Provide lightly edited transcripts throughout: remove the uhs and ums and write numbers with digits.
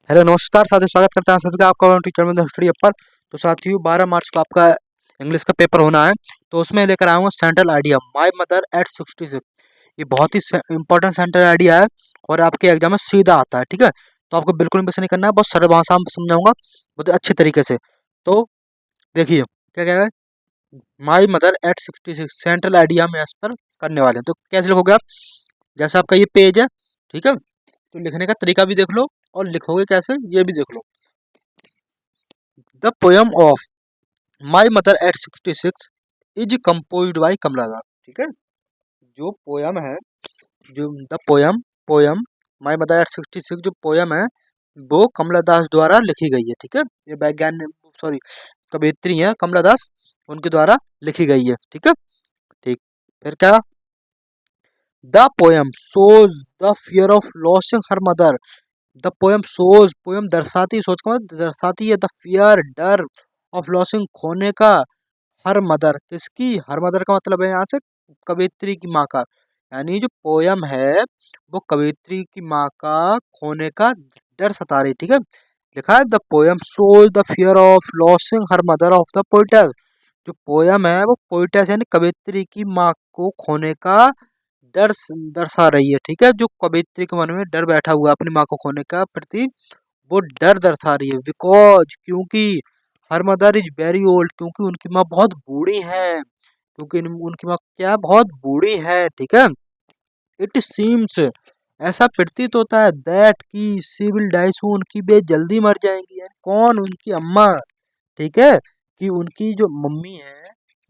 Hello नमस्कार साथियों, स्वागत करता है सभी का आपका टीचर में हिस्ट्री अप्पर। तो साथियों 12 मार्च को आपका इंग्लिश का पेपर होना है, तो उसमें लेकर आऊँगा central idea my mother at 66। ये बहुत ही इंपॉर्टेंट सेंट्रल आइडिया है और आपके एग्जाम में सीधा आता है। ठीक है, तो आपको बिल्कुल भी नहीं करना है, बहुत सरल भाषा में समझाऊंगा बहुत अच्छे तरीके से। तो देखिए क्या कह रहा है, माई मदर एट 66 सेंट्रल आइडिया में अस्तर करने वाले हैं। तो कैसे लिखोगे आप, जैसा आपका ये पेज है, ठीक है, तो लिखने का तरीका भी देख लो और लिखोगे कैसे ये भी देख लो। The poem of my mother at 66 is composed by Kamala Das. ठीक है, जो पोयम है, जो the poem poem my mother at 66 जो पोयम है वो कमला दास द्वारा लिखी गई है। ठीक है, ये वैज्ञानिक सॉरी कवयित्री है कमला दास, उनके द्वारा लिखी गई है। ठीक है, ठीक। फिर क्या, the poem shows the fear of losing her mother. The poem shows, poem दर्शाती, सोच का मतलब दर्शाती है, द फियर डर ऑफ लॉसिंग खोने का, हर मदर किसकी, हर मदर का मतलब है यहाँ से कवियत्री की माँ का। यानी जो पोयम है वो कवियत्री की माँ का खोने का डर सता रही। ठीक है, लिखा है the poem shows the fear of losing her mother of the poet's. जो पोयम है वो पोइटस यानी कवियत्री की माँ को खोने का डर दर्शा रही है। ठीक है, जो कवियत्री के मन में डर बैठा हुआ है अपनी माँ को खोने का प्रति, वो डर दर्शा रही है। बिकॉज क्योंकि her mother is very old, क्योंकि उनकी माँ बहुत बूढ़ी है, क्योंकि उनकी माँ क्या है, बहुत बूढ़ी है। ठीक है, इट सीम्स, ऐसा प्रतीत होता है, दैट की सी विल डाई सून, की वे जल्दी मर जाएंगी। यानी कौन, उनकी अम्मा। ठीक है, कि उनकी जो मम्मी है,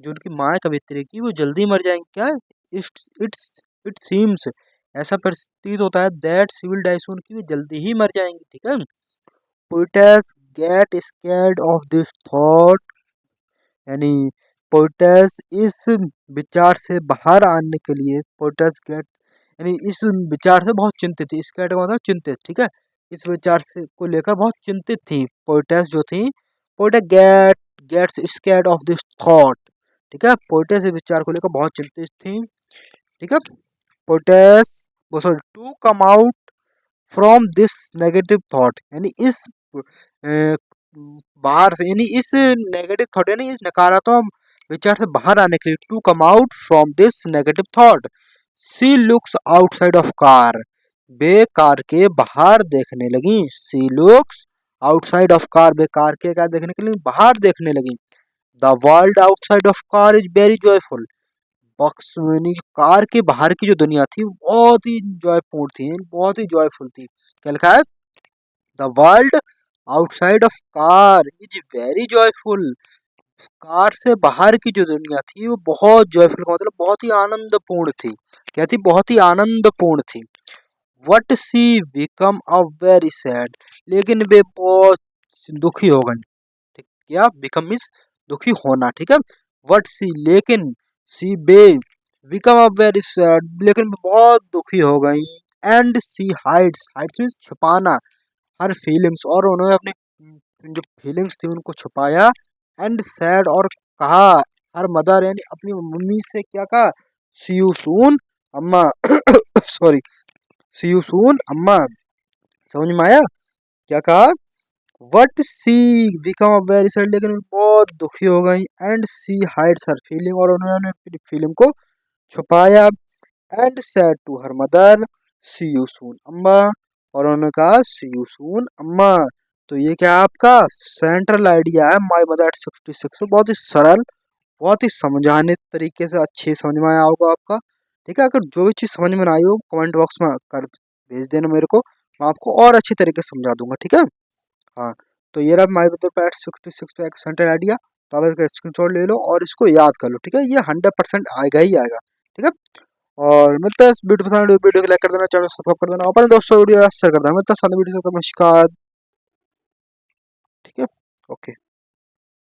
जो उनकी माँ है कवित्री की, वो जल्दी मर जाएंगी। क्या, इट्स इट्स इट सीम्स, ऐसा प्रतीत होता है, दैट सी विल डाई सून, की वे जल्दी ही मर जाएंगी। ठीक है, poet's get scared of this thought, यानी पोइटस इस विचार से बाहर आने के लिए, पोइटस गेट यानी इस विचार से बहुत चिंतित थी। स्कैर्ड का मतलब चिंतित। ठीक है, इस विचार से को लेकर बहुत चिंतित थी पोइटस जो थी। Poetess gets scared of this thought. ठीक है, पोइटस इस विचार को लेकर बहुत चिंतित थी। ठीक है, पोइटस वो sorry to come out from this negative thought, यानी इस बाहर से, यानी इस नेगेटिव थॉट, यानी इस नकारात्मक विचार से बाहर आने के लिए, to come out from this negative thought, she looks outside of car, वे कार के बाहर देखने लगी। She looks outside of car, वे कार के क्या देखने के लिए, बाहर देखने लगी। The world outside of car is very joyful, box यानी कार के बाहर की जो दुनिया थी बहुत ही जॉयपूर्ण थी, बहुत ही जॉयफुल थी। क्या लिखा है, the world outside of car is very joyful, car से बाहर की जो दुनिया थी वो बहुत जॉयफुल का मतलब बहुत ही आनंदपूर्ण थी। क्या थी, बहुत ही आनंदपूर्ण थी। But she become a very sad, लेकिन वे बहुत दुखी हो गई। ठीक, क्या बिकम मीन्स दुखी होना। ठीक है, वट सी लेकिन, she be become a very sad, लेकिन बहुत दुखी हो गई। And she hides, hides means छुपाना, हर फीलिंग्स, और उन्होंने अपनी जो फीलिंग्स थी उनको छुपाया। एंड सैड और कहा, हर मदर यानी अपनी मम्मी से क्या कहा, सी यू सून अम्मा सॉरी सी यू सून अम्मा, समझ में आया क्या कहा। But she become very sad, लेकिन बहुत दुखी हो गई। And she hides her feeling, और उन्होंने अपनी फीलिंग को छुपाया। And said to her mother see you soon amma, और उन्होंने कहा सी यू सून अम्मा। तो ये क्या है, आपका सेंट्रल आइडिया है माई मदर एट 66। बहुत ही सरल, बहुत ही समझाने तरीके से अच्छे समझ में आया होगा आपका। ठीक है, अगर जो भी चीज़ समझ में ना आई हो कमेंट बॉक्स में कर भेज देना मेरे को, मैं आपको और अच्छी तरीके से समझा दूंगा। ठीक है, हाँ। तो ये रहा माई मदर एट 66 पे एक सेंट्रल आइडिया। तो आप इसका स्क्रीनशॉट ले लो और इसको याद कर लो। ठीक है, ये 100% आएगा ही आएगा। ठीक है, और मिलता है इस वीडियो पसंद, वीडियो को लाइक कर देना, चैनल सब्सक्राइब कर देना, अपने दोस्तों वीडियो शेयर कर देना। मिलता है साथ वीडियो से, नमस्कार। ठीक है, ओके।